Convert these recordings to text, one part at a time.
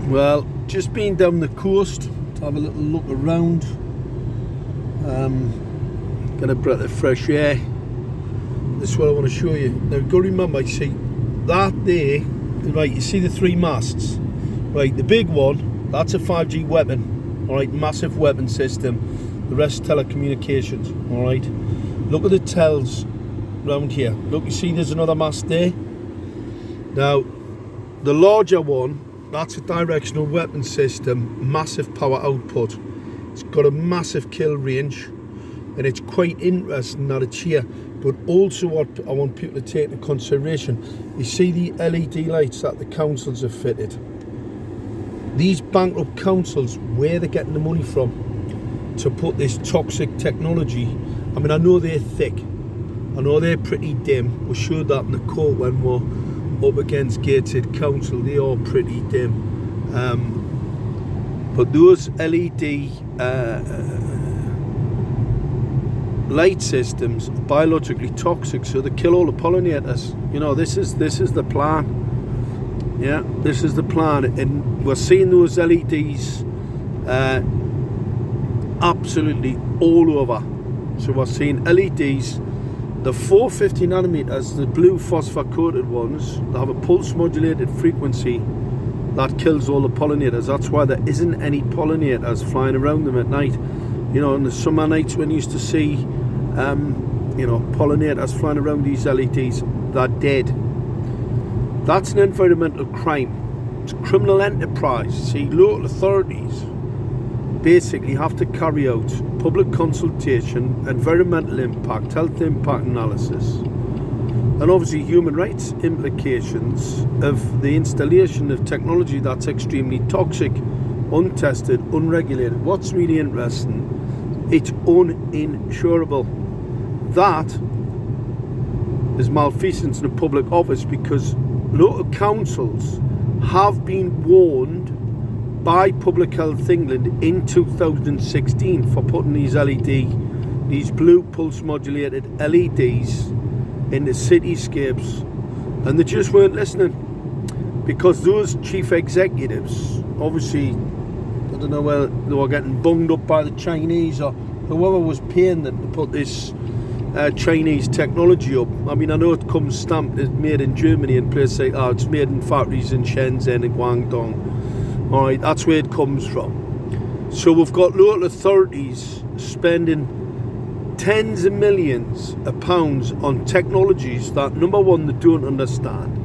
Well, just been down the coast to have a little look around, get a breath of fresh air. This is what I want to show you. Now, you've got to remember, you see that there, right, you see the three masts, right, the big one, that's a 5G weapon, all right, massive weapon system, the rest telecommunications, all right. Look at the tells round here. Look, you see there's another mast there. Now, the larger one, that's a directional weapon system, massive power output. It's got a massive kill range, and it's quite interesting that it's here. But also what I want people to take into consideration, you see the LED lights that the councils have fitted. These bankrupt councils, where they're getting the money from to put this toxic technology. I mean, I know they're thick, I know they're pretty dim. We showed that in the court when we're up against Gateshead Council. They are pretty dim, but those LED light systems are biologically toxic, so they kill all the pollinators. You know, this is the plan. Yeah, this is the plan, and we're seeing those LEDs absolutely all over. So we're seeing LEDs. The 450 nanometers, the blue phosphor coated ones, they have a pulse modulated frequency that kills all the pollinators. That's why there isn't any pollinators flying around them at night. You know, in the summer nights when you used to see, you know, pollinators flying around these LEDs, they're dead. That's an environmental crime. It's a criminal enterprise. See, local authorities basically have to carry out public consultation, environmental impact, health impact analysis, and obviously human rights implications of the installation of technology that's extremely toxic, untested, unregulated. What's really interesting, it's uninsurable. That is malfeasance in a public office, because local councils have been warned by Public Health England in 2016 for putting these blue pulse modulated LEDs into cityscapes, and they just weren't listening, because those chief executives, obviously, I don't know whether they were getting bunged up by the Chinese or whoever was paying them to put this Chinese technology up. I mean, I know it comes stamped as made in Germany and places like that. It's made in factories in Shenzhen and Guangdong. All right, that's where it comes from. So we've got local authorities spending tens of millions of pounds on technologies that, number one, they don't understand.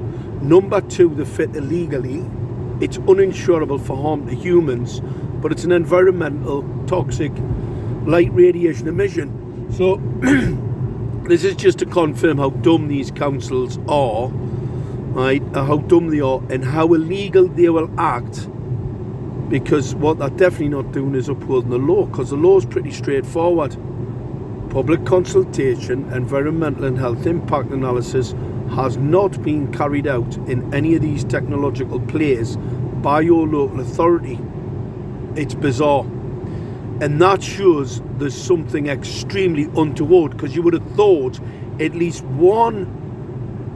Number two, they fit illegally. It's uninsurable for harm to humans, but it's an environmental, toxic, light radiation emission. So this is just to confirm how dumb these councils are, right? How dumb they are and how illegal they will act. Because what they're definitely not doing is upholding the law, because the law is pretty straightforward. Public consultation, environmental and health impact analysis has not been carried out in any of these technological plays by your local authority. It's bizarre. And that shows there's something extremely untoward, because you would have thought at least one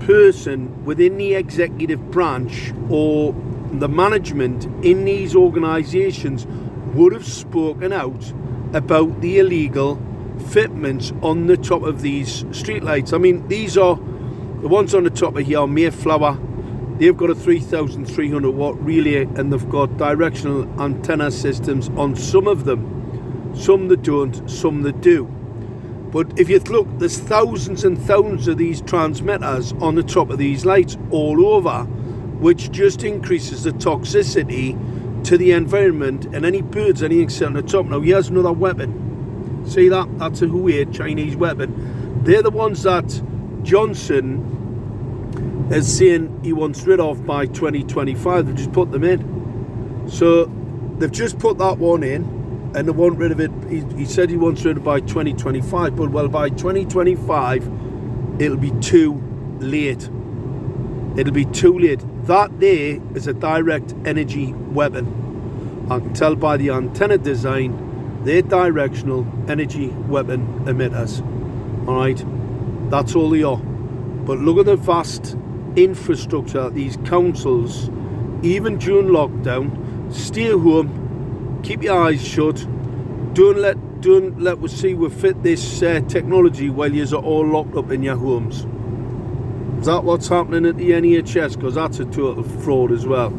person within the executive branch or the management in these organisations would have spoken out about the illegal fitments on the top of these streetlights. I mean, these are the ones on the top of here, Mayflower. They've got a 3,300 watt relay, and they've got directional antenna systems on some of them. Some that don't, some that do. But if you look, there's thousands and thousands of these transmitters on the top of these lights all over, which just increases the toxicity to the environment and any birds, anything sitting on the top. Now, here's another weapon. See that? That's a Huawei Chinese weapon. They're the ones that Johnson is saying he wants rid of by 2025. They've just put them in. So they've just put that one in, and they want rid of it. He said he wants rid of it by 2025, but well, by 2025, it'll be too late. It'll be too late. That there is a direct energy weapon. I can tell by the antenna design, they're directional energy weapon emitters. Alright, that's all they are. But look at the vast infrastructure that these councils, even during lockdown, stay home, keep your eyes shut. Don't let us see we fit this technology while you're all locked up in your homes. Is that what's happening at the NHS? Because that's a total fraud as well.